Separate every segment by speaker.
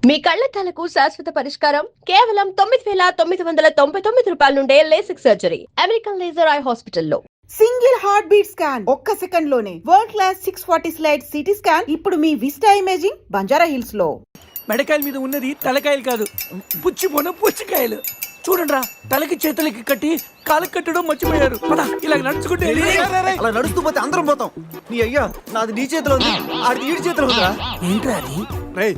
Speaker 1: మీ కళ్లద్దాలకు శాశ్వత పరిష్కారం కేవలం 9,999 రూపాయల నుండే LASIK surgery American laser eye హాస్పిటల్లో.
Speaker 2: సింగిల్ హార్ట్ బీట్ స్కాన్ ఒక్క సెకండ్ లోనే world class 640 slide CT scan ఇప్పుడు మీ విస్టా ఇమేజింగ్ బంజారా హిల్స్ లో.
Speaker 3: మెడకాయల మీద ఉన్నది తలకాయలు కాదు, పుచ్చికాయలు. చూడండి రా, తలకి చేతులకి కట్టి కాళ్ళకి కట్టడం మర్చిపోయారు. ఇలా నడుచుకుంటే
Speaker 4: అలా నడుస్తూ పోతే అందరం పోతాం. నీ అయ్యా నాది నీ చేతిలో ఉంది, ఆడి ఈడి చేతిలో ఉందా?
Speaker 3: ఏంట్రా అది?
Speaker 5: రేయ్,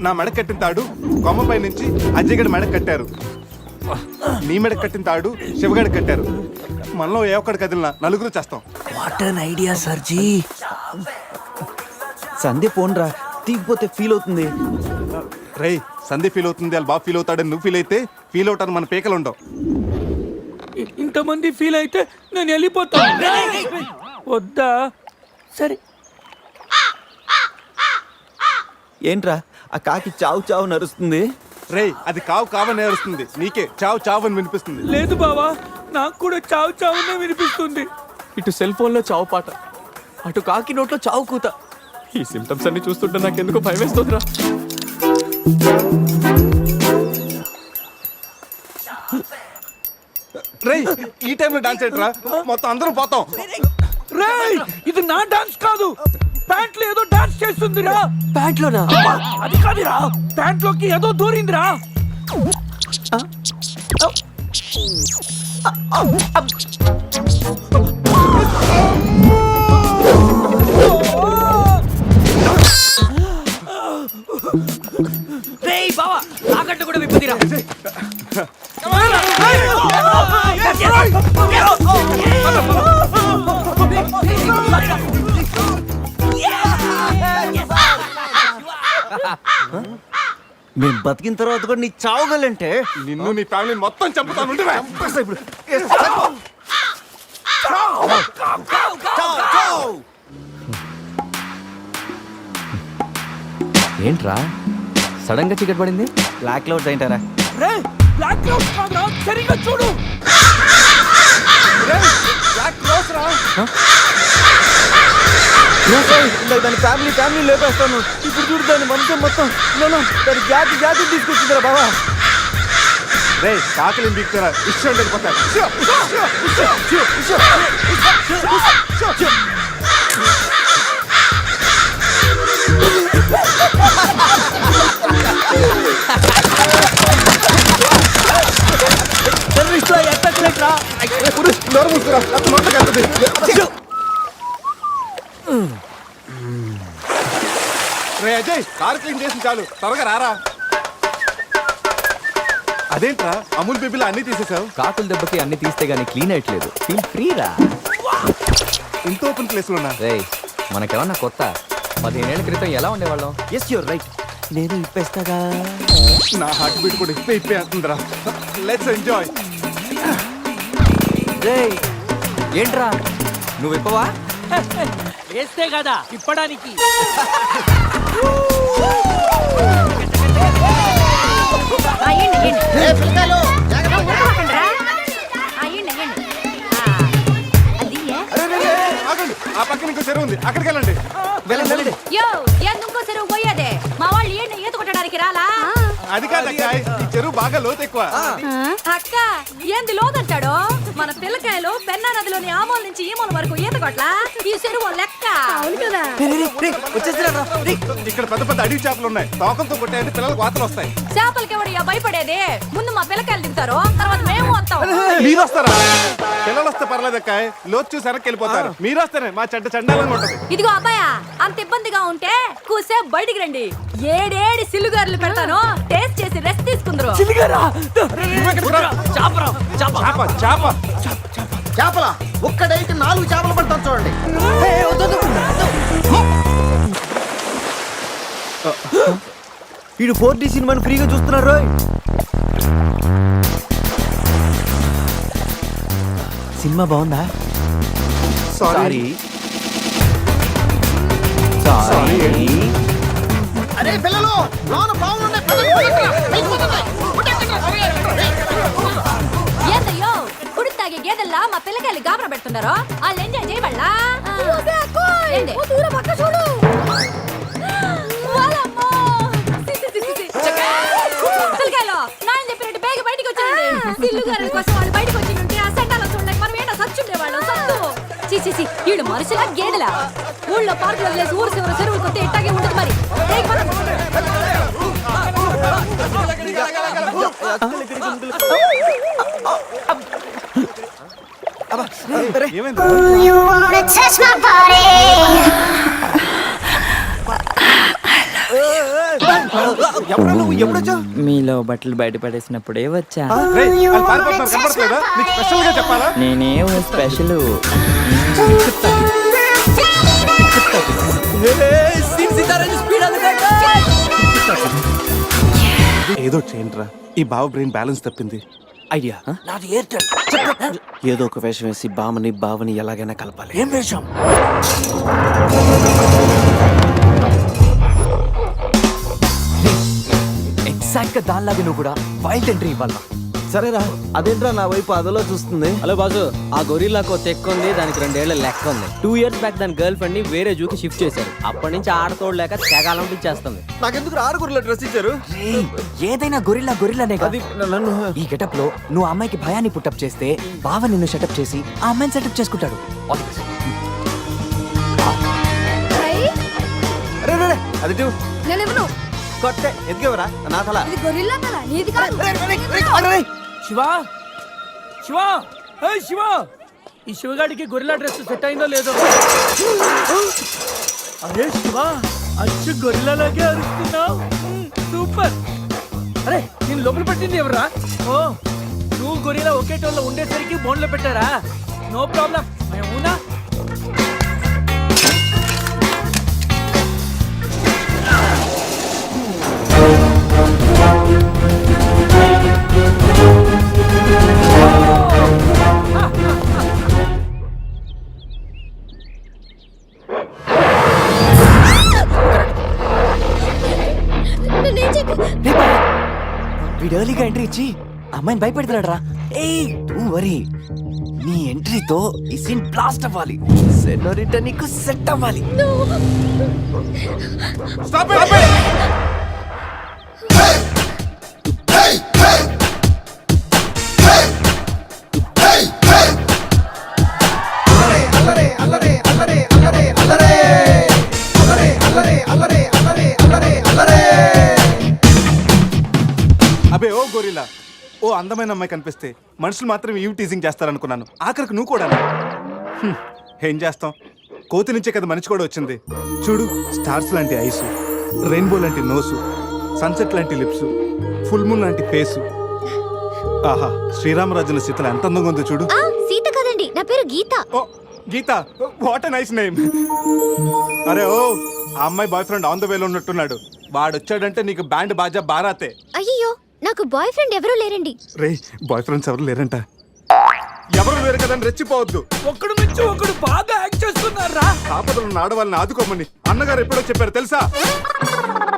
Speaker 5: నా మెడ కట్టిన తాడు కొమ్మపై నుంచి అజయగడి మెడ కట్టారు. నీ మెడ కట్టిన తాడు శివగడి కట్టారు. మనలో ఏ ఒక్కడి కదిలినా నలుగురు చేస్తాం.
Speaker 3: What an idea sirji.
Speaker 4: సందే ఫోన్ రా, తీగిపోతే ఫీల్ అవుతుంది.
Speaker 5: రేయ్, సంధి ఫీల్ అవుతుంది, వాళ్ళు బాగా ఫీల్ అవుతాడని నువ్వు ఫీల్ అయితే ఫీల్ అవుతాను మన పేకలు ఉండవు.
Speaker 3: ఇంతమంది ఫీల్ అయితే నేను వెళ్ళిపోతా. వద్దా? సరే.
Speaker 4: ఏంట్రా ఆ కాకి చావు చావు నరుస్తుంది?
Speaker 5: రేయ్, అది కావు కావని ఏరుస్తుంది, నీకే చావు చావు అని వినిపిస్తుంది.
Speaker 3: లేదు బావా, నాకు కూడా చావు చావునే వినిపిస్తుంది.
Speaker 6: ఇటు సెల్ ఫోన్ లో చావు పాట, అటు కాకి నోట్లో చావు కూత. ఈ సిమ్టమ్స్ అన్ని చూస్తుంటే నాకు ఎందుకో భయం వేస్తుందిరా.
Speaker 5: రేయ్, ఈ టైంలో డాన్స్ ఏంట్రా? మొత్తం అందరం పోతాం.
Speaker 3: రేయ్, ఇది నా డాన్స్ కాదు, ప్యాంట్లో ఏదో డాన్స్ చేస్తుందిరా.
Speaker 6: ప్యాంట్లోనా?
Speaker 3: అది కాదురా, ప్యాంట్లోకి ఏదో దూరిందిరా. రేయ్ బావా, తాకట్టు కూడా విప్పదిరా.
Speaker 4: మేము బతికిన తర్వాత కూడా నీ చావుగలంటే
Speaker 5: నిన్ను నీ ఫ్యామిలీ మొత్తం చంపుతాను. ఉండవా?
Speaker 4: ఇప్పుడు
Speaker 6: ఏంట్రా సడన్ గా చీకటి పడింది?
Speaker 4: బ్లాక్ క్లౌడ్స్ ఏంటారా?
Speaker 3: రేయ్, బ్లాక్ క్లౌడ్స్ కాదురా, సరిగ్గా చూడు.
Speaker 4: దాని ఫ్యామిలీ లేపేస్తాను. ఇప్పుడు చూడు దాని వంశం మొత్తం దాని జాతి తీసుకొచ్చిందిరా బాబా.
Speaker 5: రేయ్, కాకలిని బీక్తారా, ఇష్టం వెళ్ళిపోతారు. రే అజయ్, కారు క్లీన్ చేసి చాలు, త్వరగా రారా. అదేంట్రా, అమూల్ బేబీలో అన్ని తీసేసావు?
Speaker 6: కాకుల దెబ్బకి అన్ని తీస్తే గానీ క్లీన్ అయ్యట్లేదు. ఫీల్ ఫ్రీ రా.
Speaker 5: ఇంత ఓపెన్ ప్లేస్ ఉన్నా.
Speaker 6: రేయ్, మనకేమన్నా కొత్త? 15 ఏళ్ల క్రితం ఎలా ఉండేవాళ్ళం?
Speaker 4: Yes you're right. నేను ఇప్పేస్తాగా.
Speaker 5: నా హార్ట్ బీట్ కూడా ఇప్పే అవుతుందిరా. Let's enjoy.
Speaker 6: రేయ్, ఏంట్రా నువ్వు ఇప్పవా?
Speaker 3: వేస్తే కదా ఇప్పడానికి.
Speaker 5: ఆ పక్కన ఇంకో చెరువు ఉంది, అక్కడికి వెళ్ళండి.
Speaker 4: వెళ్ళండి.
Speaker 7: ఇంకో చెరువు పోయేదే. మా వాళ్ళు ఈత కొట్టడానికి రాలా?
Speaker 5: అది కాదక్క, ఈ చెరువు బాగా లోతు ఎక్కువ.
Speaker 7: అక్క ఏంది లోదంటాడు? మన పిల్లకాయలు పెన్నా నదిలోని ఆ మూల నుంచి ఈ మూల వరకు ఈత కొట్లా. ఈ చెరువు లెక్క. అవును కదా.
Speaker 4: వచ్చేసిరా.
Speaker 5: ఇక్కడ పెద్ద పెద్ద అడవి చేపలు ఉన్నాయి, తోకంతో కొట్టాయంటే పిల్లలకు వాతలు వస్తాయి.
Speaker 7: చేపలకి ఎవడయ్యా భయపడేది? ముందు మా పిల్లకాయలు దిగుతారు, తర్వాత మేము వస్తాం.
Speaker 5: మీరు వస్తారా? పిల్లలు వస్తే పర్లేదక్క, లోతు చూసి వెనక్కి వెళ్ళిపోతారు. మీరు వస్తేనే మా చెడ్డ చండాలంగా ఉంటది.
Speaker 7: ఇదిగో అబ్బాయా, అంత ఇబ్బందిగా ఉంటే కూసే బయటికి రండి. ఏడేడి సిల్లుగారులు పెడతాను, టేస్ట్ చేసి రెస్ట్ తీసుకుందరు.
Speaker 4: చేపల ఒక్కడైతే 4 చేపలు పడతాను చూడండి. వీడు 4D సినిమాని ఫ్రీగా చూస్తున్నారు. సినిమా బాగుందా?
Speaker 5: సారీ.
Speaker 4: అరే పిల్లలు, లోన బాగుండే
Speaker 7: ఏందయ్యో కుడి తాగే గేదెల్లా మా పిల్లకాయలు గాబరా పెడుతున్నారో వాళ్ళు ఎంజాయ్ చేయబడలా. చూడు సిల్లు గారి కోసం వాళ్ళు బయటకు వచ్చి ఉంటే ఆ సండాల చూడలేక మనం ఏంటో సచ్చుండేవాళ్ళం సత్తు చీచి వీళ్ళు మనుషులా గేదెలా ఊళ్ళో పార్కులో వదిలేసి ఊరు చివరి చెరువులు కొత్త ఇట్టాగే ఉంటుంది మరి ఏయ్, పద.
Speaker 5: ఏమైంది?
Speaker 8: You wanna touch my body?
Speaker 4: ఎప్పుడొచ్చా?
Speaker 9: మీలో బట్టలు బయట పడేసినప్పుడే వచ్చా.
Speaker 5: రేయ్, వాళ్ళు పారిపోతున్నారు, కనపడట్లేదా? నీకు స్పెషల్ గా చెప్పాలా?
Speaker 9: నేనేం స్పెషల్.
Speaker 5: ఏదో చేయండిరా, ఈ బావ బ్రెయిన్ బ్యాలెన్స్ తప్పింది.
Speaker 4: ఐడియా
Speaker 3: నాది ఎయిర్టెల్.
Speaker 4: ఏదో ఒక వేషం వేసి బావని ఎలాగైనా కలపాలి.
Speaker 3: ఏం వేషం?
Speaker 6: ఎగ్జాక్ట్ గా దానిలాగా నువ్వు కూడా వైల్డ్ ఎంట్రీ ఇవ్వాలా.
Speaker 4: సరేరా, అదేంట్రా నా వైపు అదలో చూస్తుంది.
Speaker 10: హలో బాసు, ఆ గొరిల్లాకు తెక్క ఉంది, దానికి 2 ఏళ్ల లెక్క ఉంది. 2 years బ్యాక్ దాని గర్ల్ ఫ్రెండ్ ని వేరే జూకి షిఫ్ట్ చేశారు. అప్పటి నుంచి ఆడతోడలేక తెగాలం చేస్తుంది.
Speaker 4: నాకెందుకు 6 గుర్రెల డ్రెస్ ఇచ్చారు?
Speaker 6: రేయ్, ఏదైనా గొరిల్లానే కదా.
Speaker 4: అది నన్ను
Speaker 6: ఈ గెటప్ లో నువ్వు ఆ అమ్మాయికి భయాన్ని పుట్టప్ చేస్తే బావ నిన్ను సెటప్ చేసి ఆ అమ్మాయిని సెటప్ చేసుకుంటాడు. All the best.
Speaker 4: రే రే రే, అది ఇటు.
Speaker 7: నేను ఇవ్వను
Speaker 4: కొట్టే ఎదిగేవరా నా తల.
Speaker 7: ఇది గొరిల్లా తల నీది కాదు
Speaker 3: శివ శివ ఏయ్ శివ, ఈ శివగాడికి గొరిల్లా డ్రెస్ సెట్ అయిందో లేదో. అరే శివ, అచ్చు గొరిల్లాలాగే అరుస్తున్నావు. సూపర్. అరే నేను లోపల పెట్టింది ఎవరా? ఓ, నువ్వు గొరిల్లా ఒకే టోన్లో ఉండేసరికి బోన్లో పెట్టారా? నో ప్రాబ్లం, అవునా?
Speaker 6: వీడు ఎర్లీగా ఎంట్రీ ఇచ్చి అమ్మాయిని భయపెడతాడు రా. ఏయ్ డోంట్ వరీ, నీ ఎంట్రీతో ఈ సీన్ బ్లాస్ట్ అవ్వాలి. సెనోరిటా నీకు సెట్ అవ్వాలి.
Speaker 5: Stop it! అబే ఓ గొరిల్లా, ఓ అందమైన అమ్మాయి కనిపిస్తే మనుషులు మాత్రం ఈవ్ టీజింగ్ చేస్తారనుకున్నాను. ఆఖరికి నువ్వు కూడా. ఏం చేస్తాం, కోతి నుంచే కదా మనిషి కూడా వచ్చింది. చూడు, స్టార్స్ లాంటి ఐసు, రెయిన్బో లాంటి నోసు, సన్సెట్ లాంటి లిప్స్, ఫుల్ మూన్ లాంటి ఫేసు. ఆహా, శ్రీరామరాజుల సీతలు ఎంత అందంగా ఉందో చూడు.
Speaker 8: సీత కదండి, నా పేరు గీత.
Speaker 5: ఓ గీత, వాట్ ఎ నైస్ నేమ్. అరే ఓ, ఆ అమ్మాయి బాయ్ ఫ్రెండ్ ఆన్ ద వేలో ఉన్నట్టున్నాడు. వాడు వచ్చాడంటే నీకు బ్యాండ్ బాజా బారాతే.
Speaker 8: అయ్యో, నాకు బాయ్ ఫ్రెండ్ ఎవరూ లేరండి.
Speaker 5: రే, బాయ్ ఫ్రెండ్స్ ఎవరు లేరంట. ఎవరు లేరు కదా అని రెచ్చిపోవద్దు.
Speaker 3: ఒకడు నుంచి ఒకడు బాగా యాక్ట్ చేస్తున్నారా?
Speaker 5: ఆపదలు ఉన్న ఆడవాళ్ళని ఆదుకోమని అన్నగారు ఎప్పుడో చెప్పారు తెలుసా?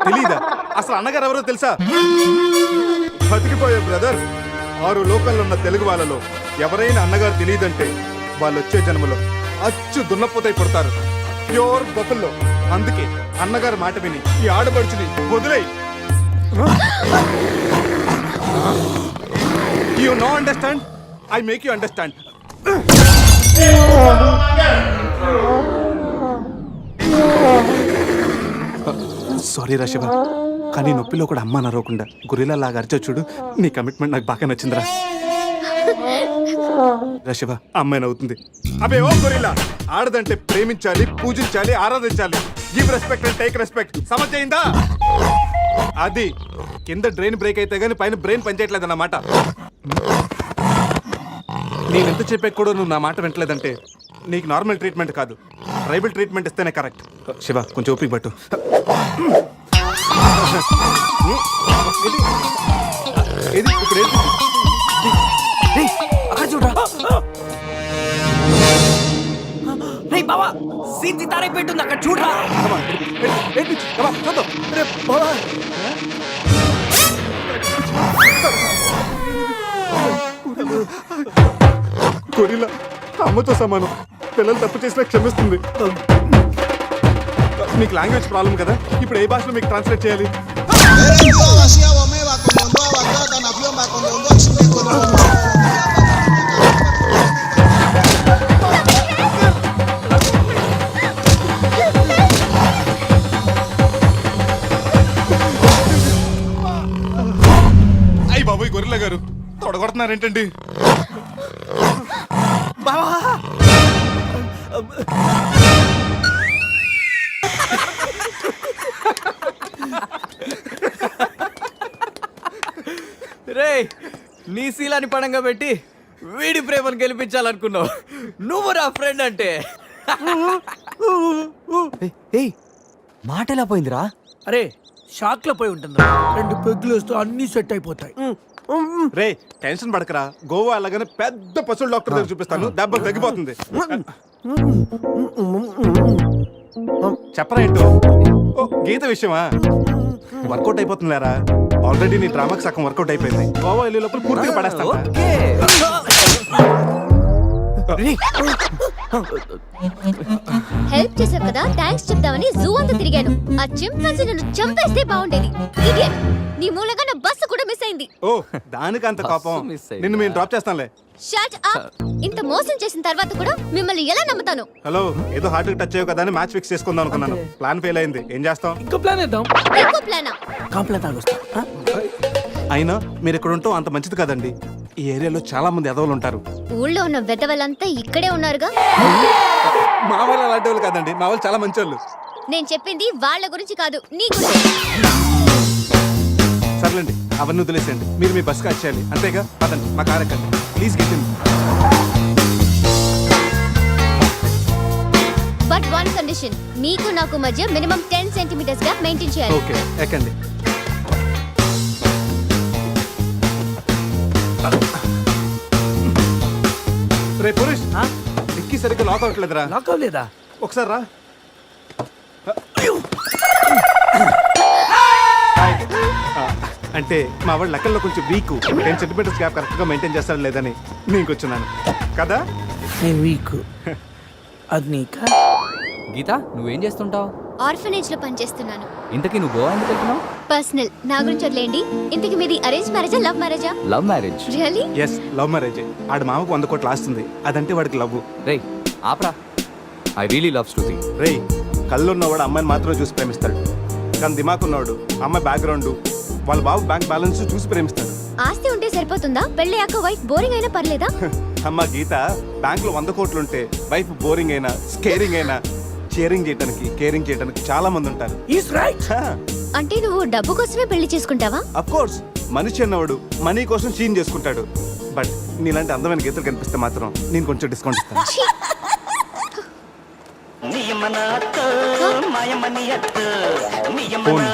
Speaker 5: తెలీదా? అసలు అన్నగారు ఎవరో తెలుసా? బతికిపోయే బ్రదర్. 6 లోకల్లో ఉన్న తెలుగు వాళ్ళలో ఎవరైనా అన్నగారు తెలియదంటే వాళ్ళు వచ్చే జన్మలో అచ్చు దున్నపోతై పుడతారు. ప్యూర్ బొఫల్లో. అందుకే అన్నగారు మాట విని ఈ ఆడపడుచుని వదిలేయి. You know understand? I make you understand. Sorry రా శివ, కానీ నొప్పిలో కూడా అమ్మ నరవకుండా గురిలా లాగా అరిచా చూడు. నీ కమిట్మెంట్ నాకు బాగా నచ్చిందిరా. రా శివ, అమ్మాయి నవ్వుతుంది. అబే ఓ గురిలా, ఆడదంటే ప్రేమించాలి, పూజించాలి, ఆరాధించాలి. Give respect and take respect. సమజైందా? అది కింద డ్రైన్ బ్రేక్ అయితే గానీ పైన బ్రెయిన్ పనిచేయట్లేదు అన్నమాట. నేను ఎంత చెప్పే కూడా నువ్వు నా మాట వింటలేదంటే నీకు నార్మల్ ట్రీట్మెంట్ కాదు, ట్రైబల్ ట్రీట్మెంట్ ఇస్తేనే కరెక్ట్. శివ, కొంచెం ఓపిక పట్టు. ఇది ఇప్పుడు ఏంటి?
Speaker 6: రేయ్, అక్కడ చూడరా. రేయ్ బావా, సీన్ తారైపోయింది అక్కడ చూడరా.
Speaker 5: Come on, ఏంటి? Come on, చూద్దాం.
Speaker 4: రే బావా,
Speaker 5: గొరిల్లా అమ్మతో సమానం. పిల్లలు తప్పు చేసినా క్షమిస్తుంది. మీకు లాంగ్వేజ్ ప్రాబ్లం కదా, ఇప్పుడు ఏ భాషలో మీకు ట్రాన్స్లేట్ చేయాలి? బాబోయ్ గొరిల్లా గారు తొడగొడుతున్నారేంటండి?
Speaker 6: బావా రే నీ శీలాన్ని పడంగా పెట్టి వీడి ప్రేమను గెలిపించాలనుకున్నావు. నువ్వు నా ఫ్రెండ్ అంటే. ఏయ్ మాట ఎలా పోయిందిరా?
Speaker 3: అరే షాక్ లో పోయి ఉంటుంది. 2 పెగ్గులు వస్తూ అన్ని సెట్ అయిపోతాయి.
Speaker 5: రే టెన్షన్ పడకరా, గోవా అలాగనే పెద్ద పశువుల డాక్టర్ దగ్గర చూపిస్తాను, దెబ్బ తగ్గిపోతుంది. చెప్పరా ఏంటో? ఓ, గీత విషయమా? వర్కౌట్ అయిపోతుంది లేరా, ఆల్రెడీ నీ డ్రామాకి సగం వర్కౌట్ అయిపోయింది. గోవా వెళ్ళే లోపల పూర్తిగా పడేస్తాను.
Speaker 8: హెల్ప్ చేసావు కదా, థ్యాంక్స్ చెప్దామని జూ అంతా తిరిగాను. ఆ చింపాంజీ నన్ను చంపేస్తే బాగుండేది. ఇడియట్, నీ మూలంగా నా బస్సు కూడా మిస్ అయింది.
Speaker 5: ఓ దానికి అంత కోపం?
Speaker 6: miss అయింది.
Speaker 5: నిన్ను మేము డ్రాప్ చేస్తాంలే.
Speaker 8: Shut up. ఇంత మోసం చేసిన తర్వాత కూడా మిమ్మల్ని ఎలా నమ్ముతాను?
Speaker 5: హలో, ఏదో హార్ట్ టచ్ అయ్యో కదా అని మ్యాచ్ ఫిక్స్ చేసుకుందాం అనుకున్నాను. ప్లాన్ ఫెయిల్ అయింది, ఏం చేస్తాం?
Speaker 3: ఇంకో ప్లాన్ వేద్దాం.
Speaker 8: ఇంకో ప్లానా?
Speaker 3: కాంప్లైంట్ తాగొస్తా.
Speaker 5: అయినా మీరు ఇక్కడ ఉంటాం అంత మంచిది కదండి. ఈ ఏరియాలో చాలా మంది ఎదవలు ఉంటారు.
Speaker 8: ఊళ్ళో ఉన్న వెధవలంతా ఇక్కడే ఉన్నారుగా.
Speaker 5: మా వాళ్ళు అలాంటి వాళ్ళు కాదండి, మా వాళ్ళు చాలా మంచి వాళ్ళు.
Speaker 8: నేను చెప్పింది వాళ్ళ గురించి కాదు, నీ గురించి.
Speaker 5: సర్లేండి, అవన్నీ వదిలేసేయండి. మీరు మీ బస్కి వచ్చేయాలి అంతేగా. పదండి, మా కార్ ఎక్కండి please. Get in.
Speaker 8: But one condition, నీకు నాకు మధ్య మినిమం 10 సెంటీమీటర్స్ గా మెయింటైన్ చేయాలి.
Speaker 5: ఓకే ఎక్కండి. రే పురుష్, డిక్కీ సరిగ్గా లాక్ అవ్వట్లేదురా.
Speaker 3: లాక్ అవ్వలేదా?
Speaker 5: ఒకసారి రా. అంటే మా వాడు లెక్కల్లో కొంచెం వీక్. 10 సెంటీమీటర్స్ గ్యాప్ కరెక్ట్గా మెయింటైన్ చేస్తాడు లేదని నేను వచ్చున్నాను కదా.
Speaker 3: వీక్ అది నీకా?
Speaker 6: గీత నువ్వేం చేస్తుంటావు?
Speaker 8: ఆర్ఫనేజ్ లో పనిచేస్తున్నాను.
Speaker 6: ఇంతకీ నువ్వు గోవా ఎందుకు వెళ్తున్నావు?
Speaker 8: పర్సనల్, నా గురించి వదిలేండి. ఇంతకి మీది అరేంజ్ మ్యారేజా, లవ్ మ్యారేజా?
Speaker 6: Love marriage.
Speaker 8: Really?
Speaker 5: Yes, love marriage. ఆడ మామకు 100 కోట్లు ఆస్తుంది, అదంటే వాడికి లవ్.
Speaker 6: రే ఆపరా, ఐ రియలీ లవ్ శృతి.
Speaker 5: రేయ్, కళ్ళు ఉన్నవాడు అమ్మాయిని మాత్రమే చూసి ప్రేమిస్తాడు, కానీ దిమాక్ ఉన్నవాడు అమ్మాయి బ్యాక్గ్రౌండ్, వాళ్ళ బాబు బ్యాంక్ బ్యాలెన్స్ చూసి ప్రేమిస్తాడు.
Speaker 8: ఆస్తి ఉంటే సరిపోతుందా? పెళ్ళయ్యాక వైఫ్ బోరింగ్ అయినా పర్లేదా?
Speaker 5: అమ్మ గీత, బ్యాంక్ లో 100 కోట్లు ఉంటే వైఫ్ బోరింగ్ అయినా స్కేరింగ్ అయినా షేరింగ్ చేయడానికి కేరింగ్ చేయడానికి చాలా మంది ఉంటారు.
Speaker 3: Is right.
Speaker 8: అంటే నువ్వు డబ్బు కోసమే పెళ్లి చేసుకుంటావా?
Speaker 5: అఫ్ కోర్స్, మనిషి అన్నవాడు మనీ కోసం చీన్ చేసుకుంటాడు. బట్ నీలాంటి అందమైన గీతలు కనిపిస్తే మాత్రం నేను కొంచెం డిస్కౌంట్ ఇస్తాను.
Speaker 8: ఛీ!
Speaker 5: ఫోన్.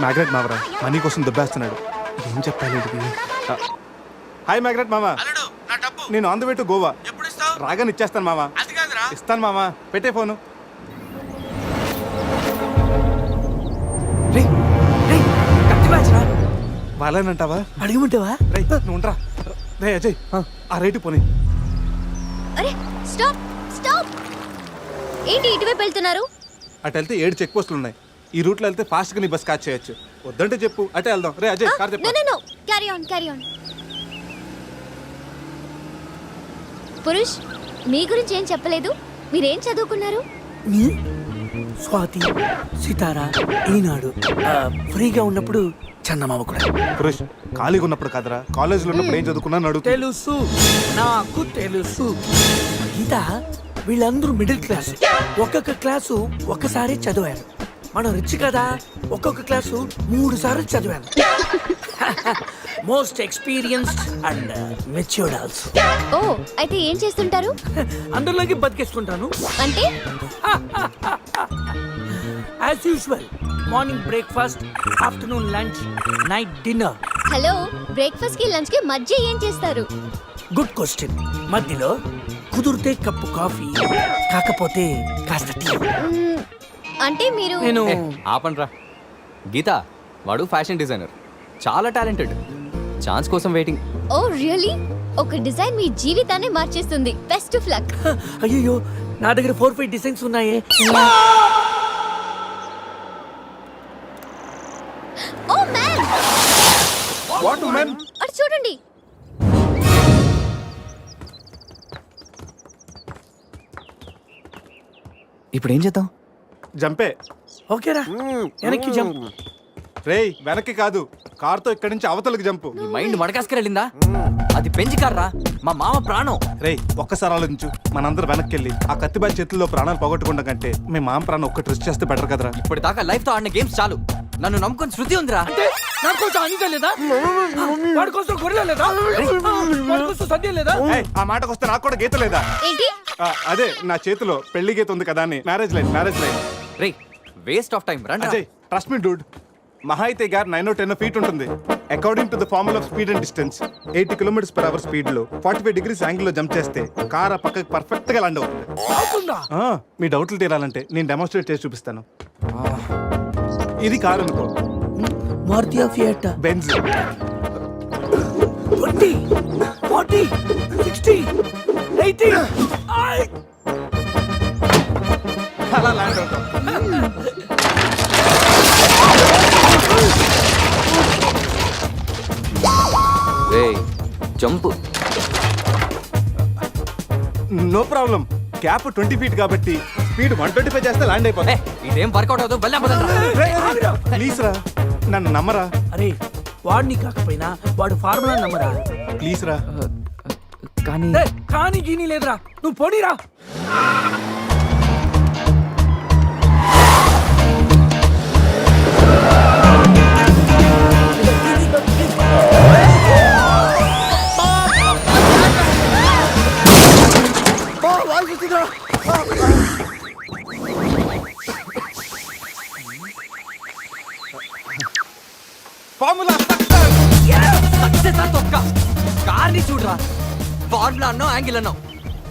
Speaker 5: మ్యాగ్రెట్ మావరా మనీ కోసం దుబ్బేస్తున్నాడు, ఏం చెప్పాలి వీడికి? హాయ్ మ్యాగ్రెట్ మామ, నేను on the way to Goa. రాగానే ఇచ్చేస్తాను మామ. ఇస్తాను మామ, పెట్టే ఫోను.
Speaker 3: రే రే కత్తి మ్యాచ్ రా.
Speaker 5: వాళ్ళేనంటావా?
Speaker 3: అడిగమంటావా?
Speaker 5: రే నువ్వు ఉండరా. రే అజయ్, ఆ రేటు పోనీ.
Speaker 8: అరే స్టాప్ స్టాప్. ఏంటి ఇటువైపు వెళ్తున్నారు?
Speaker 5: అటు వెళ్తే 7 చెక్ పోస్టులు ఉన్నాయి. ఈ రూట్లో వెళ్తే ఫాస్ట్గా నీ బస్ క్యాచ్ చేయొచ్చు. వద్దంటే చెప్పు, అటే వెళ్దాం. రే అజయ్, కార్
Speaker 8: నో
Speaker 5: చెప్పు.
Speaker 8: No no, carry on carry on. Purush, మీ గురించి ఏం చెప్పలేదు. మీరేం చదువుకున్నారు?
Speaker 3: స్వాతి, సితారా, ఈనాడు. ఫ్రీగా ఉన్నప్పుడు చందమామ కూడా.
Speaker 5: పురుష్, ఖాళీగా ఉన్నప్పుడు కాదరా, కాలేజీలో ఉన్నప్పుడు ఏం చదువుకున్నాను అడుగుతా.
Speaker 3: తెలుసు, నాకు తెలుసు. గీత, వీళ్ళందరూ మిడిల్ క్లాస్. ఒక్కొక్క క్లాసు ఒక్కసారి చదివారు. మనం రిచ్ కదా, ఒక్కొక్క క్లాసు 3 సార్లు చదివాను. Most experienced and matured also.
Speaker 8: ఓ, అయితే ఏం చేస్తుంటారు?
Speaker 3: అందరిలోకి బతికేసుకుంటాను.
Speaker 8: అంటే
Speaker 3: as usual, morning breakfast, afternoon lunch, night dinner.
Speaker 8: Hello, breakfast కి లంచ్ కి మధ్య ఏం చేస్తారు?
Speaker 3: Good question. మధ్యలో కుదిరితే కప్పు కాఫీ, కాకపోతే కాస్త టీ.
Speaker 8: అంటే మీరు
Speaker 3: నేను
Speaker 6: ఆపండ్రా. గీత, వాడు ఫ్యాషన్ డిజైనర్, చాలా టాలెంటెడ్. ఛాన్స్ కోసం వెయిటింగ్.
Speaker 8: ఓ రియల్లీ? ఒక డిజైన్ మీ జీవితాన్ని మార్చేస్తుంది. Best of luck.
Speaker 3: అయ్యో, నా దగ్గర 4-5 డిజైన్స్ ఉన్నాయే.
Speaker 8: Oh man,
Speaker 5: what man?
Speaker 8: అటు చూడండి.
Speaker 6: ఇప్పుడు ఏం చేద్దాం?
Speaker 5: జంపే.
Speaker 3: ఓకేరా వెనక్కి జంప్.
Speaker 5: రేయ్ వెనక్కి కాదు, కార్తో ఇక్కడి నుంచి అవతలకి జంపు.
Speaker 6: నీ మైండ్ మడకాసుకెళ్ళిందా? అది పెంచి కార్రా, మా మామ ప్రాణం.
Speaker 5: రేయ్ ఒక్కసారి ఆలోచించు, మనందరం వెనక్కి వెళ్ళి ఆ కత్తిబాయి చేతుల్లో ప్రాణాలు పోగొట్టుకుంటాం కంటే మీ మామ ప్రాణం ఒక్కటి రిస్క్ చేస్తే బెటర్ కదరా.
Speaker 6: ఇప్పటిదాకా లైఫ్ తో ఆడిన గేమ్స్ చాలు. నన్ను నమ్ముకొని శృతి ఉందిరా.
Speaker 3: అంటే నా కోసం అనిత లేదా? వాడి కోసం గొర్రె లేదా? వాడి కోసం సద్య లేదా?
Speaker 5: ఏయ్, ఆ మాటకు వస్తే నాకు కూడా గీత లేదా?
Speaker 8: ఏంటి?
Speaker 5: అదే నా చేతిలో పెళ్లి గీత ఉంది కదా అని. Marriage line.
Speaker 6: Ray waste of time రండి.
Speaker 5: అజయ్ ట్రస్ట్ మీ డూడ్, మహా అయితే గారు 9 or 10 feet ఉంటుంది. According to the formula of speed and distance 80 km/h speed లో 45 degrees యాంగిల్ లో జంప్ చేస్తే కార్ ఆ పక్కకి పర్ఫెక్ట్ గా ల్యాండ్ అవుతుంది.
Speaker 3: అవుతుందా?
Speaker 5: మీ డౌట్లు తీరాలంటే నేను డెమోన్స్ట్రేట్ చేసి చూపిస్తాను. ఇది కారు అనుకో,
Speaker 3: మారుతి ఫియట్.
Speaker 5: బెంజ్.
Speaker 3: 20 40 60 80
Speaker 5: అలా ల్యాండ్ అవుతాం.
Speaker 6: రే jump.
Speaker 5: No problem, gap 20 feet కాబట్టి స్పీడ్ 125 చేస్తే ల్యాండ్ అయిపోతుంది.
Speaker 6: ఇదేం వర్కౌట్ అవుతుంది.
Speaker 5: ప్లీజ్ రా, నన్ను నమ్మరా.
Speaker 3: అరే వాడిని కాకపోయినా వాడు ఫార్ములా నమ్మరా.
Speaker 5: ప్లీజ్ రా.
Speaker 6: కానీ
Speaker 3: కానీ గీని లేదురా, నువ్వు పోనీరా.
Speaker 5: ఫార్ములా
Speaker 6: సక్సెస్ ఆ తొక్క. కార్ని చూడరా, ఫార్ములా అన్నో యాంగిల్ అన్నో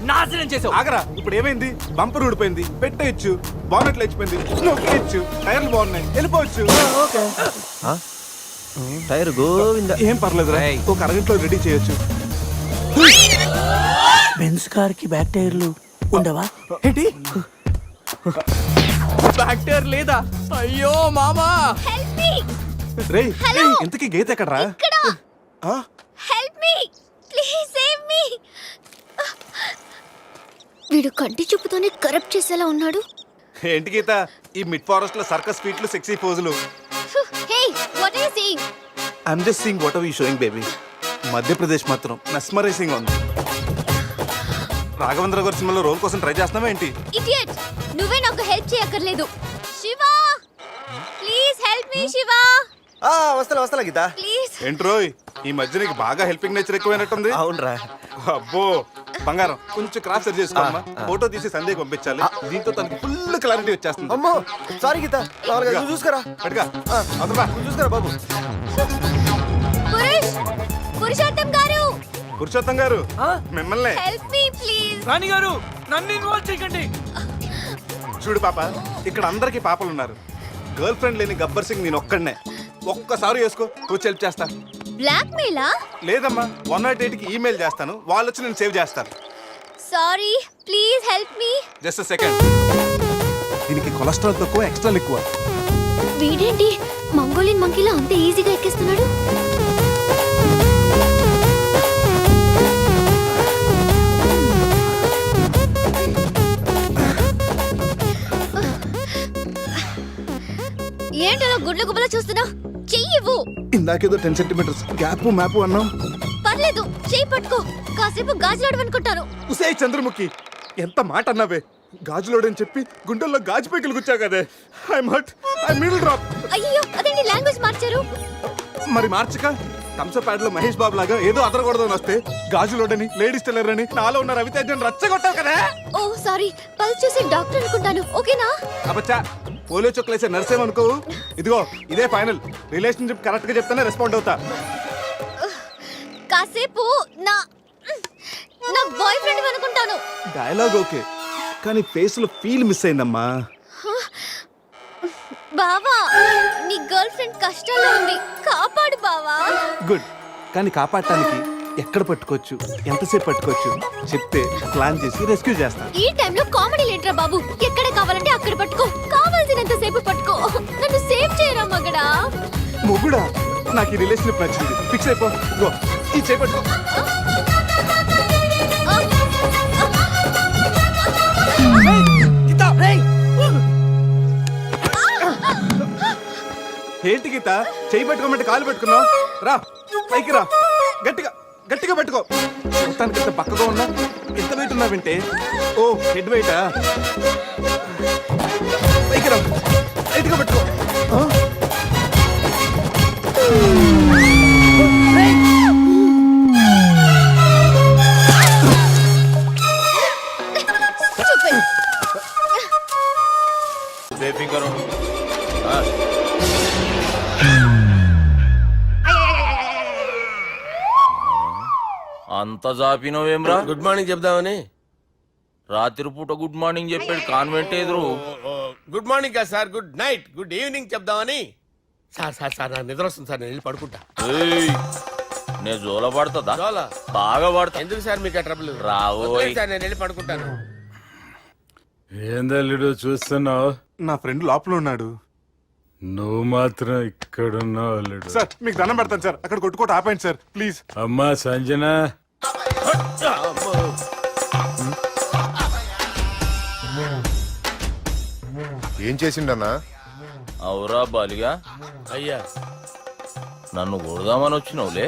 Speaker 6: నాశనం చేసావు.
Speaker 5: ఆగరా, ఇప్పుడు ఏమైంది? బంపర్ ఊడిపోయింది, పెట్టేయచ్చు. బానెట్లు లేచిపోయింది, నొక్కేయచ్చు. టైర్లు బాగున్నాయి, వెళ్ళిపోవచ్చు.
Speaker 4: టైర్ గోవింద.
Speaker 5: ఏం పర్లేదు రా,
Speaker 6: రేయ్.
Speaker 5: ఒక అరగంటలో రెడీ చేయొచ్చు.
Speaker 3: బెంజ్ కార్ కి బ్యాక్ టైర్లు ఉండవా?
Speaker 6: ఏంటి బ్యాక్ టైర్ లేదా? అయ్యో మామా.
Speaker 8: Help me.
Speaker 5: రేయ్ ఇంతకీ గీత ఎక్కడరా?
Speaker 8: ఇక్కడ. Help me please, save me. వీడు కంటి చూపుతోనే కరప్ట్ చేసేలా ఉన్నాడు.
Speaker 5: ఏంటి గీత ఈ మిడ్ ఫారెస్ట్ లో సర్కస్ ఫీట్లు, sexy పోజులు?
Speaker 8: Hey what are you seeing?
Speaker 5: I'm just seeing what are you sowing baby. Madhya Pradesh మాత్రం మెస్మరైజింగ్ ఉంది. రాఘవేంద్ర గారి సినిమాలో రోల్ కోసం ట్రై చేస్తున్నావా ఏంటి?
Speaker 8: ఇడియట్, నువ్వే నాకు హెల్ప్ చేయక్కర్లేదు. Shiva please help me. Shiva
Speaker 4: వస్తలే గీత.
Speaker 8: ప్లీజ్.
Speaker 5: ఏంట్రోయ్ ఈ మధ్య నీకు బాగా హెల్పింగ్ నేచర్ ఎక్కువైనట్టుంది.
Speaker 4: అవునరా.
Speaker 5: అబ్బో బంగారం, కొంచెం క్రాస్ సెట్ చేసుకోమ్మా. ఫోటో తీసి సందేహం పంపించాలి, దీంతో తనకి ఫుల్ క్లారిటీ వచ్చేస్తుంది.
Speaker 4: అమ్మో సారీ గీత, నువ్వు చూసుకురా.
Speaker 5: పట్టుగా అవుతుందా?
Speaker 4: నువ్వు చూసుకురా బాబు.
Speaker 8: పురుషోత్తం గారు.
Speaker 5: పురుషోత్తం గారు మిమ్మల్ని.
Speaker 8: Help me please.
Speaker 3: రాణి గారు నన్ను ఇన్వాల్వ్ చేయకండి.
Speaker 5: చూడు పాప, ఇక్కడ అందరికి పాపలు ఉన్నారు. గర్ల్ ఫ్రెండ్ లేని గబ్బర్ సింగ్ నేను ఒక్కడనే. ఒక్కసారి వేసుకో, కూర్చో హెల్ప్ చేస్తా.
Speaker 8: బ్లాక్ మెయిలా?
Speaker 5: లేదమ్మా, 108కి ఈమెయిల్ చేస్తాను, వాళ్ళు వచ్చి నేను సేవ్ చేస్తాను.
Speaker 8: Sorry please help me.
Speaker 5: Just second. దీనికి కొలెస్ట్రాల్ తక్కువ, ఎక్స్ట్రా ఎక్కువ.
Speaker 8: వీడేంటి మంగోలియన్ మంకీలా అంత ఈజీగా ఎక్కేస్తున్నాడు? ఏంటలా గుడ్ల గుబల చూస్తున్నా? చెయ్యివ్వు.
Speaker 5: ఇందాకేదో 10 centimeters గ్యాప్ మ్యాప్ అన్నాం.
Speaker 8: పర్లేదు, చెయ్యి పట్టుకో. కాసేపు గాజులాడు అనుకుంటాను.
Speaker 5: ఉసే చంద్రముఖి, ఎంత మాట అన్నావే. గాజులోడని చెప్పి గుండెల్లో గాజు పైకి గుచ్చా కదే. I'm hurt, I middle drop.
Speaker 8: అయ్యో అదేంటి లాంగ్వేజ్ మార్చారు?
Speaker 5: మరి మార్చక థమ్సప్ ప్యాడ్ లో మహేష్ బాబు లాగా ఏదో అదరకూడదని వస్తే గాజులోడని, లేడీస్ టైలర్ అని, నాలో ఉన్న రవితేజని రచ్చగొట్టావు కదా.
Speaker 8: ఓ సారీ, పల్స్ చూసి డాక్టర్ అనుకుంటాను. ఓకేనా?
Speaker 5: అబచ్చా, పోలియో చొక్కలేసే నర్సేమనుకోవు. ఇదిగో ఇదే ఫైనల్. రిలేషన్షిప్ కరెక్ట్ గా చెప్తానే రెస్పాండ్ అవుతా.
Speaker 8: కాసేపు నా బాయ్ ఫ్రెండ్ అనుకుంటాను.
Speaker 5: డైలాగ్ ఓకే, కానీ ఫేస్ లో ఫీల్ మిస్ అయిందమ్మా.
Speaker 8: బావా, నీ గర్ల్ ఫ్రెండ్ కష్టాల్లో ఉంది, కాపాడు బావా.
Speaker 5: గుడ్, కానీ కాపాడటానికి ఎక్కడ పట్టుకోవచ్చు, ఎంతసేపు పట్టుకోవచ్చు చెప్తే ప్లాన్ చేసి రెస్క్యూ చేస్తాను.
Speaker 8: ఈ టైంలో కామెడీ లేటరా బాబు. ఎక్కడ కావాలంటే అక్కడ పట్టుకో, కావాల్సినంత సేపు పట్టుకో. నన్ను సేవ్ చేయరా మగడా.
Speaker 5: మొగుడా, నాకు ఈ రిలేషన్షిప్ నచ్చింది, ఫిక్స్ అయిపో. ఇదిగో ఈ చేపట్టుకో. ఏంటి గీత చెయ్యి పెట్టుకోమంటే కాలు పెట్టుకున్నావు రా పైకి రా గట్టిగా గట్టిగా పెట్టుకో మొత్తానికి ఇంత పక్కగా ఉన్నా ఎంత వెయిట్ ఉన్నా వింటే ఓ హెడ్ వెయిటా పైకి రా గట్టిగా పెట్టుకో ఆ?
Speaker 11: అంత జాపినవేమ్రా?
Speaker 4: గుడ్ మార్నింగ్ చెప్దామని.
Speaker 11: రాత్రి పూట గుడ్ మార్నింగ్ చెప్పాడు కాన్వెంట్ ఎదురు.
Speaker 4: గుడ్ మార్నింగ్ కాదు sir, good night, good evening చెప్దామని. సార్ సార్ సార్ నాకు నిద్ర వస్తుంది సార్, నేను వెళ్ళి పడుకుంటా.
Speaker 11: ఏయ్, నే జోల పడుతుందా?
Speaker 4: చాలా
Speaker 11: బాగా పడతా.
Speaker 4: ఎందుకు సార్ మీకు ఆ ట్రబుల్?
Speaker 11: రావోయ్.
Speaker 4: వదిలేయ్ సార్, నేను వెళ్ళి పడుకుంటాను.
Speaker 12: ఏందల్లుడు చూస్తున్నావు?
Speaker 5: నా ఫ్రెండ్ లోపల ఉన్నాడు.
Speaker 12: నువ్వు మాత్రం ఇక్కడున్నావు అల్లుడు.
Speaker 5: సార్ మీకు దండం పెడతాను సార్, అక్కడ కొట్టుకోట ఆపండి సార్ ప్లీజ్.
Speaker 12: అమ్మా సంజన,
Speaker 13: ఏం చేసిండన్నా?
Speaker 11: అవురా బాలిగా,
Speaker 4: అయ్యా
Speaker 11: నన్ను కొడదామని వచ్చినావులే.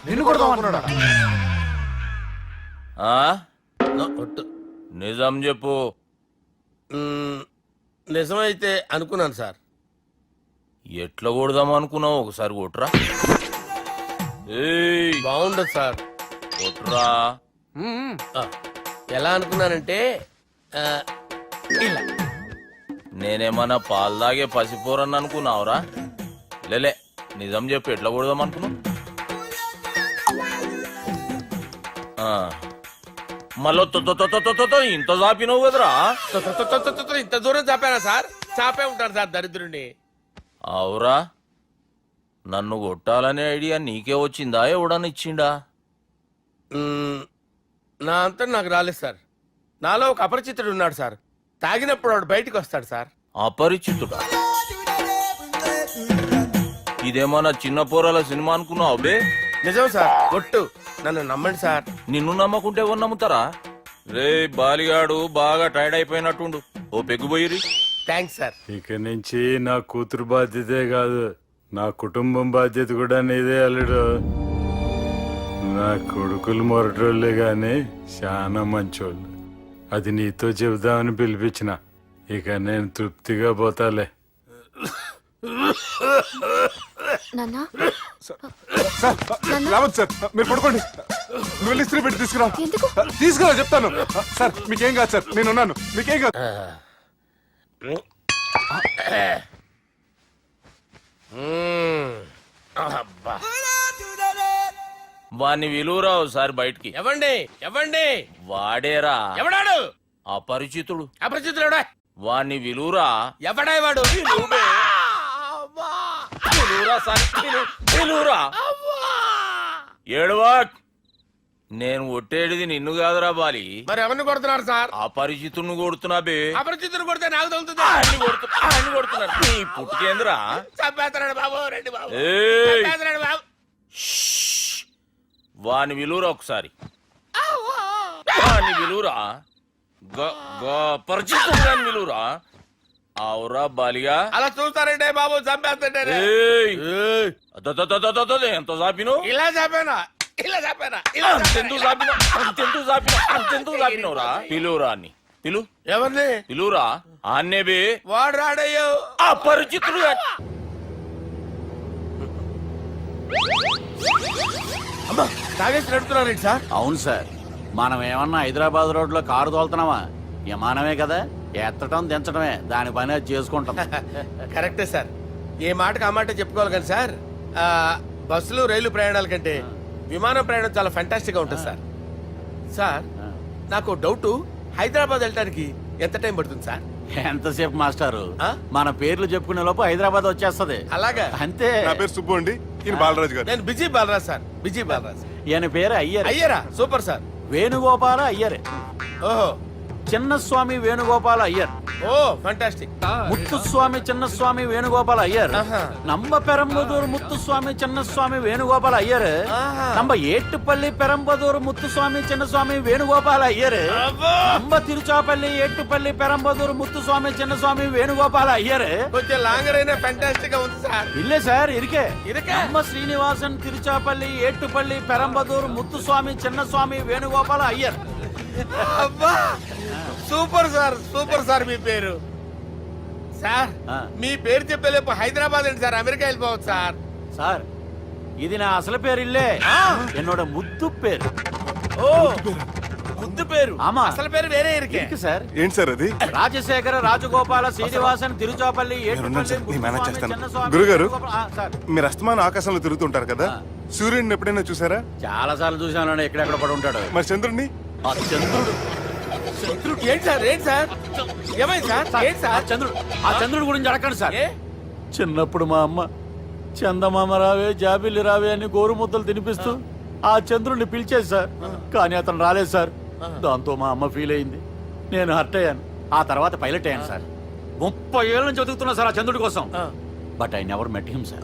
Speaker 5: నిన్ను కొడదామన్నాడా?
Speaker 11: ఆ?
Speaker 4: ఒట్టు.
Speaker 11: నిజం చెప్పు.
Speaker 4: నిజమైతే అనుకున్నాను సార్.
Speaker 11: ఎట్లా కొడదాం అనుకున్నావు? ఒకసారి కొట్రా. ఏయ్,
Speaker 4: బాగుండదు సార్.
Speaker 11: కొట్రా.
Speaker 4: ఆ, ఎలా అనుకున్నానంటే ఆ, ఇలా.
Speaker 11: నేనేమన్నా పాలు తాగే పసిపోరని అనుకున్నావురా? లేలే, నిజం చెప్పు, ఎట్లా కొడదాం అనుకున్నావు? మళ్ళీ ఇంత చాపినావు కదరా?
Speaker 4: ఇంత దూరం చాపానా సార్? చాపే ఉంటాను సార్ దరిద్రుడిని.
Speaker 11: అవురా, నన్ను కొట్టాలనే ఐడియా నీకే వచ్చిందా? ఎవడని ఇచ్చిండా?
Speaker 4: నా అంతా నాకు రాలేదు సార్. నాలో ఒక అపరిచితుడు ఉన్నాడు సార్. తాగినప్పుడు వాడు బయటికి వస్తాడు సార్.
Speaker 11: అపరిచితుడా? ఇదేమన్నా చిన్న పోరాల సినిమా అనుకున్నావు బే?
Speaker 4: నిజం సార్, ఒట్టు. నన్ను నమ్మండి సార్.
Speaker 11: నిన్ను నమ్మకుంటే ఎవరు నమ్ముతారా? రే బాలిగాడు బాగా టైర్డ్ అయిపోయినట్టుండు, ఓ పెగ్గుపోయిరి.
Speaker 4: Thanks sir.
Speaker 12: ఇక నుంచి నా కూతురు బాధ్యతే కాదు, నా కుటుంబం బాధ్యత కూడా నీదే అల్లుడు. నా కొడుకులు మొరటోళ్ళే గాని చాలా మంచోళ్ళు. అది నీతో చెబుదామని పిలిపించిన. ఇక నేను తృప్తిగా పోతాలే.
Speaker 8: నాన్నా,
Speaker 5: సార్ రావద్దు సార్, మీరు పడుకోండి. నువ్వు వెళ్ళి ఇస్త్రీ పెట్టి తీసుకురా.
Speaker 8: ఎందుకు?
Speaker 5: తీసుకురా చెప్తాను. సార్ మీకేం కాదు సార్, నేనున్నాను, మీకేం కాదు.
Speaker 4: అబ్బా.
Speaker 11: వాణ్ణి విలువరా ఒకసారి బయటికి.
Speaker 4: ఎవండి ఎవండి?
Speaker 11: వాడేరా
Speaker 4: ఎవడాడు?
Speaker 11: అపరిచితుడు.
Speaker 4: అపరిచితుడా?
Speaker 11: వాణ్ణి విలువరా.
Speaker 4: ఎవడా వాడు?
Speaker 11: విలువరా సార్, విలువరా. ఏడవా, నేను ఒట్టేడిది నిన్ను కాదురా బాలి.
Speaker 4: మరి ఎవరిని కొడుతున్నారు సార్?
Speaker 11: అపరిచితుడిని కొడుతున్నా బే.
Speaker 4: అపరిచితుడు కొడితే నాకు తగులుతుంది.
Speaker 11: అన్ని కొడుతున్నారు. నీ పుట్టుకేంద్రా?
Speaker 4: చంపేస్తున్నాడు బాబు, రండి బాబు.
Speaker 11: ఏయ్,
Speaker 4: చంపేస్తున్నాడు బాబు.
Speaker 11: వాని విలువరా ఒకసారి. వాని విలువరా. పరిచితుడు అని విలువరా. అవురా బాలిగా.
Speaker 4: అలా చూస్తారంటే బాబు, చంపేస్తుంటే.
Speaker 11: ఎంత చాపిను?
Speaker 4: ఇలా చంపేనా? ఇలా చంపేనా?
Speaker 11: అంతెందుకు చాపిన? అంతెందుకు చాపిన? అంతెందుకు చాపినవురా? పిలువురా అని. పిలు.
Speaker 4: ఎవరిని?
Speaker 11: పిలువురా. ఆన్నే బే.
Speaker 4: వాడు రాడయ్యో.
Speaker 11: అపరిచితుడు.
Speaker 4: అమ్మా, తాగేసి నడుపుతున్నారండి సార్?
Speaker 10: అవును సార్, మనం ఏమన్నా హైదరాబాద్ రోడ్ లో కారు తోలుతున్నామా? విమానమే కదా, ఎత్తడం దించడమే, దాని పని అది చేసుకుంటాం.
Speaker 4: కరెక్టే సార్. ఏ మాటకు ఆ మాట చెప్పుకోవాలి కానీ సార్, బస్సులు రైలు ప్రయాణాల కంటే విమానం ప్రయాణం చాలా ఫెంటాస్టిక్ గా ఉంటుంది సార్. సార్, నాకు డౌట్, హైదరాబాద్ వెళ్ళడానికి ఎంత టైం పడుతుంది సార్?
Speaker 10: ఎంతసేపు మాస్టారు, మన పేర్లు చెప్పుకునే లోపు హైదరాబాద్ వచ్చేస్తది.
Speaker 4: అలాగా?
Speaker 10: అంతే.
Speaker 5: నా పేరు సుబ్బు అండి, ఈయన బాలరాజు గారు.
Speaker 4: నేను busy Balaraj sir, busy Balaraj.
Speaker 10: ఈయన పేరు అయ్యర్.
Speaker 4: అయ్యరా? Super sir.
Speaker 10: వేణుగోపాల అయ్యరే.
Speaker 4: ఓహో,
Speaker 3: చిన్నస్వామి వేణుగోపాల అయ్యర్,
Speaker 4: ఓ ఫంటాస్టిక్.
Speaker 3: ముత్తుస్వామి చిన్నస్వామి వేణుగోపాల అయ్యర్, நம்ம பெரம்பதூர் முத்துசுவாமி சின்னசுவாமி வேணுகோபால ஐயர், நம்ம ஏட்டுப்பள்ளி பெரம்பதூர் முத்துசுவாமி சின்னசுவாமி வேணுகோபால ஐயர், நம்ம திருச்சாப்பள்ளி ஏட்டுப்பள்ளி பெரம்பதூர் முத்துசுவாமி சின்னசுவாమి వేణుగోపాల అయ్యర్.
Speaker 4: కొంచెం లాంగర్ అయినా ఫంటాస్టిక్ గా ఉంది సార్.
Speaker 3: இல்ல சார் இருக்கே
Speaker 4: இருக்கே.
Speaker 3: நம்ம ஸ்ரீனிவாசன் திருச்சாப்பள்ளி ஏட்டுப்பள்ளி பெரம்பதூர் முத்துசுவாமி சின்னசுவாమి వేణుగోపాల అయ్యర్.
Speaker 4: అబ్బా సూపర్ సార్, సూపర్ సార్. మీ పేరు సార్, మీ పేరు చెప్పేలేపు హైదరాబాద్ అండి సార్, అమెరికా వెళ్ళిపోవచ్చు సార్.
Speaker 3: సార్ ఇది నా అసలు పేరు ఇల్లే, என்னோட ముద్దు పేరు.
Speaker 4: ఓ ముద్దు పేరు.
Speaker 3: ఆమా
Speaker 4: అసలు పేరు వేరే ఇరికే
Speaker 3: సార్.
Speaker 5: ఏంటి సార్ అది?
Speaker 3: రాజశేఖర రాజగోపాల శ్రీనివాసన్ తిరుచాపల్లి
Speaker 5: నేనున్నాను సార్, నేను మేనేజ్ చేస్తాను.
Speaker 3: చిన్నస్వామి
Speaker 5: గురుగారు,
Speaker 3: సార్
Speaker 5: మీరు అస్తమానం ఆకాశంలో తిరుగుతుంటారు కదా, సూర్యుడిని ఎప్పుడైనా చూసారా?
Speaker 3: చాలా సార్లు చూసాను, ఎక్కడెక్కడ పడి ఉంటాడు.
Speaker 5: మరి చంద్రుడిని?
Speaker 3: ఆ చంద్రుడు
Speaker 4: ఏంటి సార్, ఏంటి సార్, ఏమైంది సార్, ఏంటి సార్?
Speaker 3: ఆ చంద్రుడి గురించి అడగండి సార్. చిన్నప్పుడు మా అమ్మ చందమామ రావే జాబిల్లి రావే అని గోరు ముద్దలు తినిపిస్తూ ఆ చంద్రుడిని పిలిచేది సార్, కానీ అతను రాలేదు సార్. దాంతో మా అమ్మ ఫీల్ అయింది, నేను హర్ట్ అయ్యాను. ఆ తర్వాత పైలట్ అయ్యాను సార్. 30 ఏళ్ళ నుంచి వెతుకుతున్నా సార్ ఆ చంద్రుడి కోసం, but I never met him sir.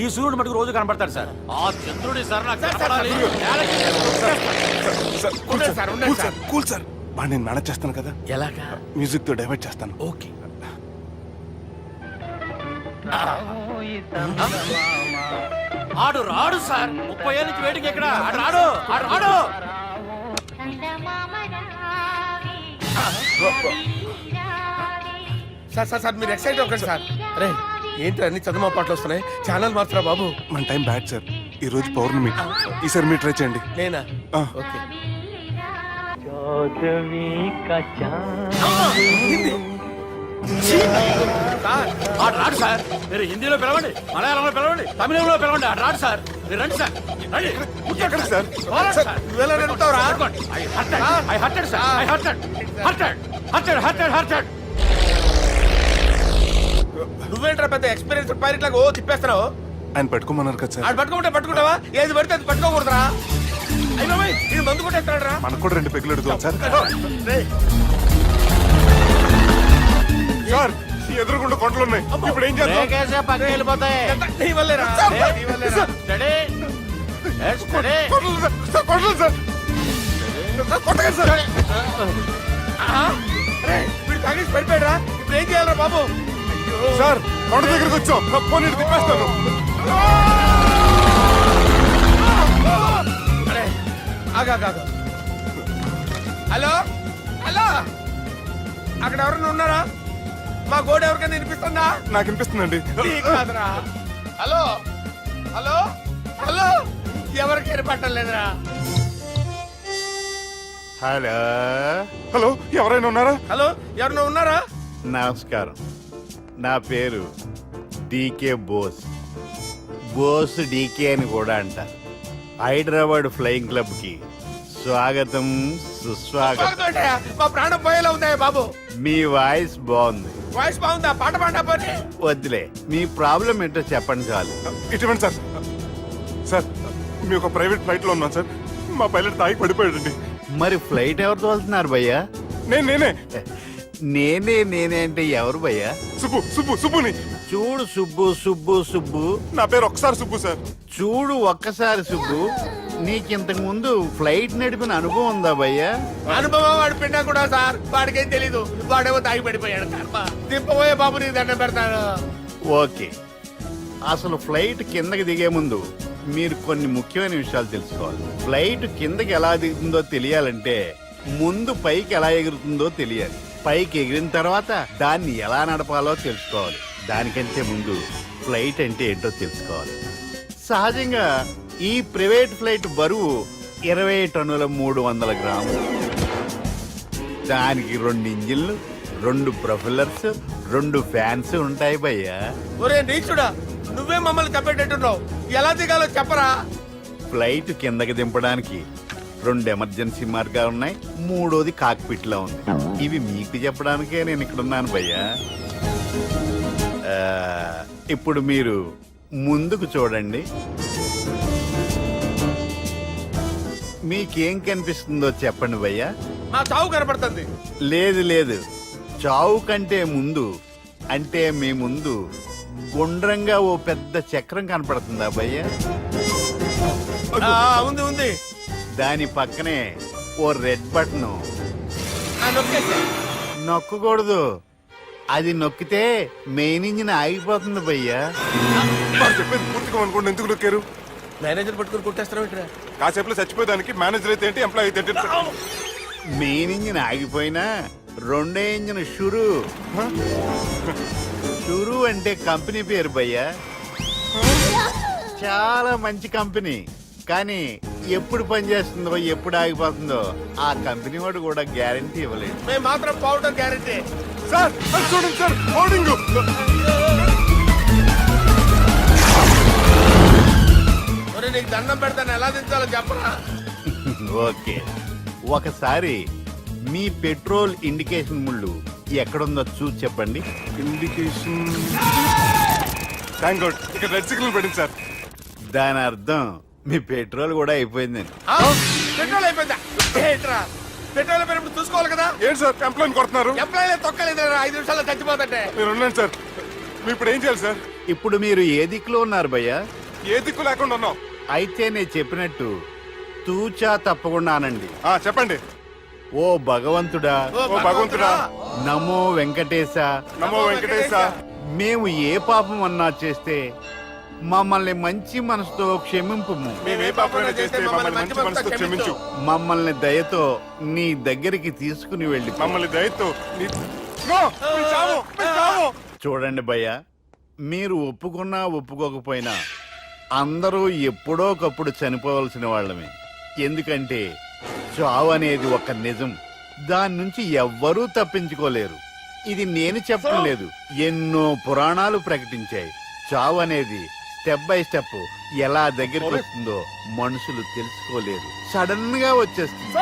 Speaker 3: ఈ సూర్యుడు మటుకు రోజు కనబడతాడు సార్. ఆ చంద్రుడి సార్ నాకు కనపడాలి.
Speaker 5: కూల్ సార్, బాగా నేను మేనేజ్ చేస్తాను కదా.
Speaker 4: ఎలాగా?
Speaker 5: మ్యూజిక్ తో డైవర్ట్ చేస్తాను.
Speaker 4: ఓకే.
Speaker 3: ఆడు రాడు సార్, 30 ఏళ్ళ నుంచి వేటికి ఎక్కడ ఆడు రాడు, ఆడు రాడు.
Speaker 4: సార్ సార్ సార్ మీరు ఎక్సైట్ అవ్వకండి సార్. అరే ఏంటి అన్ని చదువు పాటలు వస్తున్నాయి, ఛానల్ మార్చరా బాబు.
Speaker 5: మన టైం బ్యాడ్ సార్, ఈ రోజు పౌర్ణమి. ఈసారి మీరు ట్రై చేయండి.
Speaker 4: నేనా?
Speaker 5: ఆ.
Speaker 4: ఓకే. సార్
Speaker 3: ఆడు రాడు సార్. మీరు హిందీలో పిలవండి, మలయాళంలో పిలవండి, తమిళంలో పిలవండి, ఆడు రాడు సార్. మీరు రండి సార్, రండి.
Speaker 5: ఎక్కడికి సార్?
Speaker 3: పోరాడు సార్.
Speaker 4: నువ్వెలా నడుపుతావురా?
Speaker 3: I hurted sir, I hurted.
Speaker 4: నువ్వేంట్రా పెద్ద ఎక్స్పీరియన్స్ పైరెట్ లాగా ఓ తిప్పేస్తున్నావు?
Speaker 5: ఆయన పట్టుకోమన్నారు కదా సార్.
Speaker 4: ఆడు పట్టుకుంటే పట్టుకుంటావా? ఏది పడితే అది పట్టుకోకూడదురా? అయ్యో ఇది మందు కొట్టేస్తాడు రా.
Speaker 5: మనకు కూడా 2 పెగ్గులు అడుగుతాం సార్. సార్ ఎదురుగుండా కొండలు ఉన్నాయి, ఇప్పుడు ఏం చేద్దాం?
Speaker 3: బ్రేకేసే పక్కకి వెళ్ళిపోతాయి.
Speaker 4: నీ వల్లేరా? నీ వల్లేరా?
Speaker 3: Steady. Yes, steady.
Speaker 5: Kondalu sir, sir Kondalu sir. Sir, కొట్టకండి సార్.
Speaker 4: అరే, వీడు తాగేసి పడిపోయాడురా. ఇప్పుడు ఏం చేయాలరా బాబు?
Speaker 5: సార్ కొండ దగ్గరికి వచ్చాం, పోనీ తిప్పేస్తాను.
Speaker 4: అరే ఆగా. హలో హలో, అక్కడ ఎవరైనా ఉన్నారా? మా గోడ ఎవరికైనా వినిపిస్తుందా?
Speaker 5: నాకు వినిపిస్తుందండి.
Speaker 4: నీకు కాదురా. హలో హలో హలో, ఎవరికి ఏర్పట్టలేదురా.
Speaker 13: హలో
Speaker 5: హలో, ఎవరైనా ఉన్నారా?
Speaker 4: హలో ఎవరైనా ఉన్నారా?
Speaker 13: నమస్కారం, నా పేరు డీకే బోస్. బోస్ డీకే అని కూడా అంటారు. హైదరాబాద్ ఫ్లయింగ్ క్లబ్ కి స్వాగతం సుస్వాగతం.
Speaker 4: స్వాగతం ఏంటయ్యా? మా ప్రాణం పోయేలా ఉందా బాబు?
Speaker 13: మీ వాయిస్ బాగుంది.
Speaker 4: వాయిస్ బాగుందా? పాట పాడా పోనీ.
Speaker 13: వద్దులే, మీ ప్రాబ్లం ఏంటో చెప్పండి చాలు.
Speaker 5: ఇటువంటి సార్, సార్ మీ ఒక ప్రైవేట్ ఫ్లైట్ లో ఉన్నాం సార్, మా పైలట్ తాగి పడిపోయాడండి.
Speaker 13: మరి ఫ్లైట్ ఎవరు తోలుతున్నారు భయ్యా?
Speaker 5: నేనే
Speaker 13: నేనే అంటే ఎవరు భయ్యా?
Speaker 5: సుబ్బుని.
Speaker 13: చూడు సుబ్బు,
Speaker 5: నా పేరు ఒకసారి సుబ్బు సార్.
Speaker 13: చూడు ఒక్కసారి సుబ్బు, నీకింతకు ముందు ఫ్లైట్ నడిపిన అనుభవం ఉందా భయ్యా?
Speaker 4: అనుభవం వాడు పిండా కూడా సార్, వాడికేం తెలీదు. వాడేమో తాగి పడిపోయాడు. కర్మ. దింపబోయే బాబు నీకు దండం పెడతాను.
Speaker 13: ఓకే, అసలు ఫ్లైట్ కిందకి దిగే ముందు మీరు కొన్ని ముఖ్యమైన విషయాలు తెలుసుకోవాలి. ఫ్లైట్ కిందకి ఎలా దిగుతుందో తెలియాలంటే ముందు పైకి ఎలా ఎగురుతుందో తెలియాలి. పైకి ఎగిరిన తర్వాత దాన్ని ఎలా నడపాలో తెలుసుకోవాలి. దానికంటే ముందు ఫ్లైట్ అంటే ఏంటో తెలుసుకోవాలి. సహజంగా ఈ ప్రైవేట్ ఫ్లైట్ బరువు 20 టన్నుల 300 గ్రాములు. దానికి 2 ఇంజిన్లు, 2 ప్రొఫెల్లర్స్, 2 ఫ్యాన్స్ ఉంటాయి భయ్యా.
Speaker 4: ఒరే నీచుడా, నువ్వే మమ్మల్ని తప్పేటట్టున్నావు. ఎలా దిగాలో చెప్పరా?
Speaker 13: ఫ్లైట్ కిందకి దింపడానికి 2 ఎమర్జెన్సీ మార్గాలు ఉన్నాయి, 3వది కాక్పిట్ లో ఉంది. ఇవి మీకు చెప్పడానికే నేను ఇక్కడ ఉన్నాను భయ్యా. ఇప్పుడు మీరు ముందుకు చూడండి. మీకేం కనిపిస్తుందో చెప్పండి భయ్యా.
Speaker 4: మా చావు కనపడుతుంది.
Speaker 13: లేదు లేదు, చావు కంటే ముందు అంటే మీ ముందు గుండ్రంగా ఓ పెద్ద చక్రం కనపడుతుందా భయ్య?
Speaker 4: ఉంది ఉంది.
Speaker 13: దాని పక్కనే ఓ రెడ్ బటన్.
Speaker 4: నొక్కేసా.
Speaker 13: నొక్కకూడదు, అది నొక్కితే మెయిన్ ఇంజిన్ ఆగిపోతుంది భయ్యా.
Speaker 5: చెప్పేది పూర్తిగా అనుకోండి, ఎందుకు నొక్కారు?
Speaker 4: మేనేజర్ పట్టుకుని కొట్టేస్తారా?
Speaker 5: కాసేపులో చచ్చిపోయేదానికి మేనేజర్ అయితే ఏంటి, ఎంప్లాయ్ అయితే ఏంటి?
Speaker 13: మెయిన్ ఇంజిన్ ఆగిపోయినా రెండో ఇంజిన్ షురు. షురు అంటే కంపెనీ పేరు భయ్యా. చాలా మంచి కంపెనీ, కానీ ఎప్పుడు పనిచేస్తుందో ఎప్పుడు ఆగిపోతుందో ఆ కంపెనీ వాడు కూడా గ్యారంటీ ఇవ్వలేదు.
Speaker 4: మేము మాత్రం పౌడర్ గ్యారంటీ.
Speaker 5: సార్ అది చూడండి సార్, హోర్డింగ్.
Speaker 4: నీకు దండం పెడతాను, ఎలా దించాలో చెప్పరా?
Speaker 13: ఓకే, ఒకసారి మీ పెట్రోల్ ఇండికేషన్ ముళ్ళు ఎక్కడుందో చూసి చెప్పండి.
Speaker 5: ఇండికేషన్. థ్యాంక్ గాడ్, ఇక్కడ రెడ్ సిగ్నల్ పెట్టింది సార్.
Speaker 13: దాని అర్థం మీ పెట్రోల్ కూడా అయిపోయిందని.
Speaker 4: పెట్రోల్ అయిపోయిందా? ఏంట్రా పెట్రోల్ అయిపోయినప్పుడు చూసుకోవాలి కదా.
Speaker 5: ఏంటి సార్ ఎంప్లాయ్ కొడుతున్నారు?
Speaker 4: ఎంప్లాయీ తొక్కలేదు, 5 నిమిషాల్లో చచ్చిపోతుంటే.
Speaker 5: మీరు ఉండండి సార్, మీరు ఇప్పుడు ఏం చేయాలి సార్?
Speaker 13: ఇప్పుడు మీరు ఏ దిక్కులో ఉన్నారు భయ్యా?
Speaker 5: ఏ దిక్కు లేకుండా ఉన్నాం.
Speaker 13: అయితే నేను చెప్పినట్టు తూచా తప్పకుండా అనండి.
Speaker 5: చెప్పండి.
Speaker 13: ఓ భగవంతుడా,
Speaker 5: ఓ భగవంతుడా,
Speaker 13: నమో వెంకటేశ,
Speaker 5: నమో వెంకటేశ.
Speaker 13: మేము ఏ పాపం అన్నా చేస్తే మమ్మల్ని మంచి మనసుతో క్షమింపు.
Speaker 5: మేమే పాపమైనా చేస్తే మమ్మల్ని మంచి మనసుతో క్షమించు.
Speaker 13: మమ్మల్ని దయతో నీ దగ్గరికి తీసుకుని వెళ్ళి.
Speaker 5: మమ్మల్ని దయతో నో, మీ చావు, మీ చావు.
Speaker 13: చూడండి భయ్య, మీరు ఒప్పుకున్నా ఒప్పుకోకపోయినా అందరూ ఎప్పుడో ఒకప్పుడు చనిపోవలసిన వాళ్ళమే. ఎందుకంటే చావు అనేది ఒక నిజం, దాని నుంచి ఎవ్వరూ తప్పించుకోలేరు. ఇది నేను చెప్పడం లేదు, ఎన్నో పురాణాలు ప్రకటించాయి. చావు అనేది స్టెప్ బై స్టెప్ ఎలా దగ్గరికి వస్తుందో మనుషులు తెలుసుకోలేరు, సడన్ గా వచ్చేస్తుంది.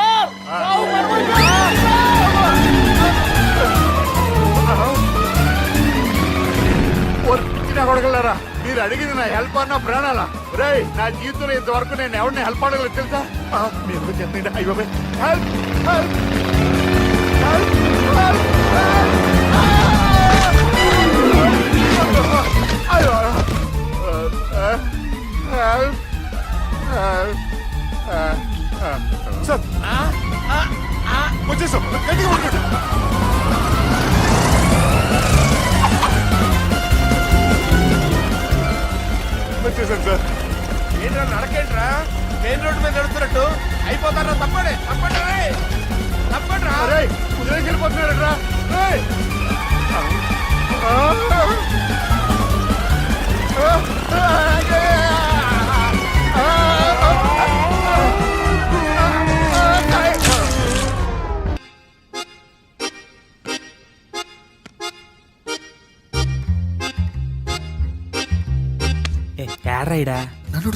Speaker 13: కొడగలరా, మీరు అడిగింది నా హెల్ప్ అన్న ప్రాణాలా? రే, నా జీవితంలో ఇంతవరకు నేను ఎవరిని హెల్ప్ అడగలేదు తెలుసా? మీరు చెప్పండి. అయ్యో హెల్ప్, హెల్ప్,
Speaker 5: సార్ వచ్చేసాం, గట్టిగా పట్టుకోండి. వచ్చేసాను సార్.
Speaker 4: ఏంట్రా నడకేంట్రా, మెయిన్ రోడ్డు మీద నడుస్తున్నట్టు అయిపోతారా? తప్పండి తప్పండి తప్పండి రా.
Speaker 13: వెళ్ళిపోతున్నాడు.
Speaker 3: ఏడ్రైడా
Speaker 6: నన్ను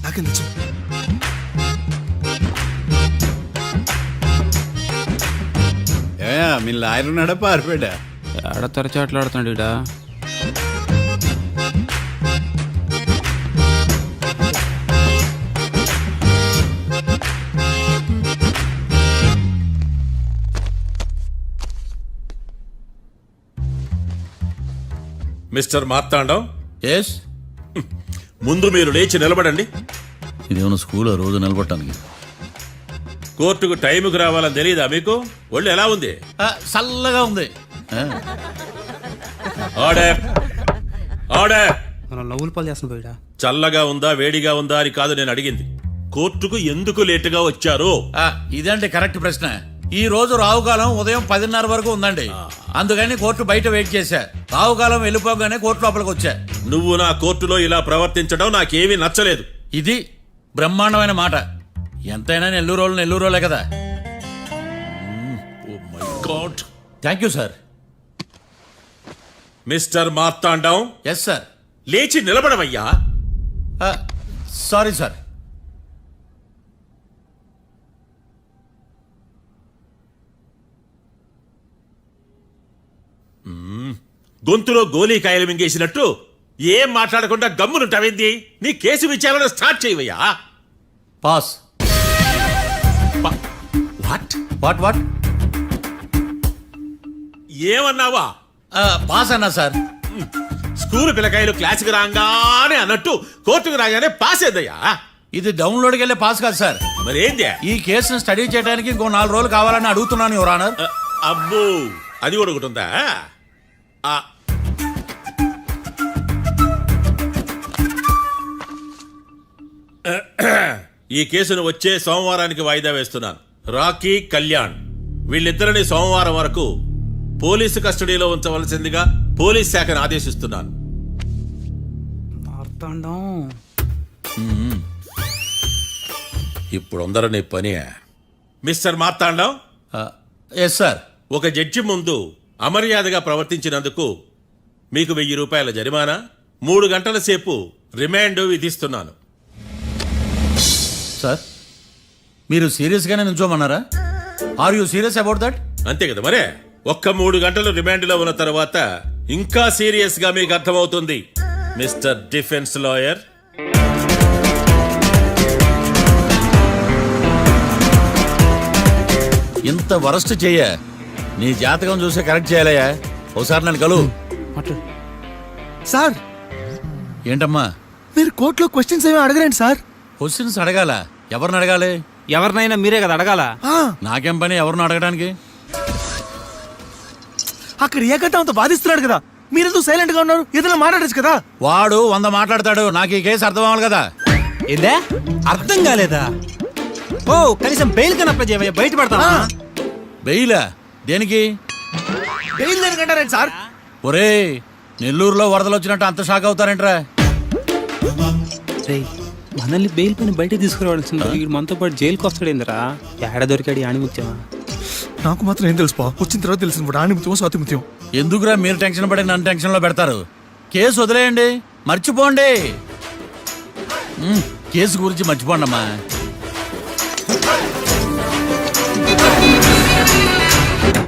Speaker 6: నాకేం తెలుసు?
Speaker 13: మీ లాయర్ ఉన్నాడా పారిపోయాడా?
Speaker 10: ఆడ తరచాట్లాడుతున్నాడు ఇడా.
Speaker 11: మిస్టర్ మార్తాండం.
Speaker 6: ఎస్.
Speaker 11: ముందు మీరు లేచి నిలబడండి.
Speaker 6: ఇదేమన్నా స్కూల్ రోజు నిలబడటానికి?
Speaker 11: కోర్టుకు టైంకి రావాలని తెలియదా మీకు? ఒళ్ళు ఎలా ఉంది?
Speaker 6: చల్లగా ఉంది.
Speaker 11: Order, order.
Speaker 3: నవ్వులు పాలు చేస్తున్నా పోయిడా.
Speaker 11: చల్లగా ఉందా వేడిగా ఉందా అని కాదు నేను అడిగింది, కోర్టుకు ఎందుకు లేటుగా వచ్చారు?
Speaker 6: ఇదండి కరెక్ట్ ప్రశ్న. ఈ రోజు రావుకాలం ఉదయం 10:30 వరకు ఉందండి, అందుకని కోర్టు బయట వెయిట్ చేశా. రావుకాలం వెళ్ళిపోగానే కోర్టు లోపలికి వచ్చా.
Speaker 11: నువ్వు నా కోర్టులో ఇలా ప్రవర్తించడం నాకేమీ నచ్చలేదు.
Speaker 6: ఇది బ్రహ్మాండమైన మాట. ఎంతైనా నెల్లూరోలే కదా.
Speaker 11: Oh my god.
Speaker 6: Thank you sir.
Speaker 11: Mister Marthandam.
Speaker 6: Yes sir.
Speaker 11: లేచి నిలబడవయ్యా.
Speaker 6: Sorry sir.
Speaker 11: గొంతులో గోలీకాయలు మింగేసినట్టు ఏం మాట్లాడకుండా గమ్మునుంటావేంది? నీ కేసు విచారణ స్టార్ట్ చేయవయ్యా.
Speaker 6: పాస్.
Speaker 11: వాట్
Speaker 6: వాట్ వాట్
Speaker 14: ఏమన్నావా?
Speaker 13: పాస్ అన్నా సార్.
Speaker 14: స్కూల్ పిల్లకాయలు క్లాసుకి రాగానే అన్నట్టు కోర్టుకు రాగానే పాస్ ఏదయ్యా?
Speaker 13: ఇది డౌన్లోడ్కి వెళ్ళే పాస్ కాదు సార్.
Speaker 14: మరేంది?
Speaker 13: ఈ కేసును స్టడీ చేయడానికి ఇంకో 4 రోజులు కావాలని అడుగుతున్నాను యువర్ ఆనర్.
Speaker 14: అబ్బో, అది కూడా ఒకటి ఉందా? ఆ, ఈ కేసును వచ్చే సోమవారానికి వాయిదా వేస్తున్నాను. రాకీ, కళ్యాణ్ వీళ్ళిద్దరిని సోమవారం వరకు పోలీసు కస్టడీలో ఉంచవలసిందిగా పోలీస్ శాఖను ఆదేశిస్తున్నాను. ఇప్పుడు అందరూ పని. మిస్టర్ మార్తాండం.
Speaker 13: Yes sir.
Speaker 14: ఒక జడ్జి ముందు అమర్యాదగా ప్రవర్తించినందుకు మీకు 1000 రూపాయల జరిమానా, 3 గంటల సేపు రిమాండ్ విధిస్తున్నాను.
Speaker 13: సార్, మీరు సీరియస్గానే నుంచోమన్నారా? Are you serious about that?
Speaker 14: అంతే కదా మరే. ఒక్క 3 గంటలు రిమాండ్లో ఉన్న తర్వాత ఇంకా సీరియస్ గా మీకు అర్థమవుతుంది మిస్టర్ డిఫెన్స్ లాయర్.
Speaker 13: ఇంత వరస్ట్ చెయ్య నీ జాతకం చూసి కరెక్ట్ చేయాలయ్యా. ఒకసారి నన్ను కలువు.
Speaker 3: సార్,
Speaker 13: ఏంటమ్మా
Speaker 3: మీరు కోర్టులో క్వశ్చన్స్ ఏమి అడగరండి సార్.
Speaker 13: క్వశ్చన్స్ అడగాల? ఎవరిని అడగాలి?
Speaker 10: ఎవరినైనా మీరే కదా అడగాల.
Speaker 13: నాకేం పని ఎవరిని అడగడానికి?
Speaker 3: అక్కడ ఏకతాంతో బాధిస్తున్నాడు కదా, మీరెందుకు సైలెంట్ గా ఉన్నారు? ఏదైనా మాట్లాడచ్చు కదా.
Speaker 13: వాడు 100 మాట్లాడతాడు. నాకు ఈ కేసు అర్థం అవ్వాలి కదా.
Speaker 10: ఏందే అర్థం కాలేదా? ఓ, కనీసం బెయిల్ కన్నా అప్లై చేయవయ్యా, బయట పడతా.
Speaker 13: బెయిలా? దేనికి?
Speaker 3: బెయిల్ దేనికంటారండి సార్?
Speaker 13: ఒరే, నెల్లూరులో వరదలు వచ్చినట్టు అంత షాక్ అవుతారేంట్రా?
Speaker 10: మనల్ని బెయిల్ పైన బయట తీసుకురావాల్సింది. వీడు మనతో పాటు జైలుకి వస్తాడేందిరా? ఏడ దొరికాడు ఆణిముత్యమా?
Speaker 3: నాకు మాత్రం ఏం తెలుసు, వచ్చిన తర్వాత తెలిసింది ఆణిముత్యం స్వాతిముత్యం.
Speaker 13: ఎందుకురా మీరు టెన్షన్ పడి నన్ను టెన్షన్ లో పెడతారు? కేసు వదిలేయండి, మర్చిపోండి. కేసు గురించి మర్చిపోండి అమ్మా.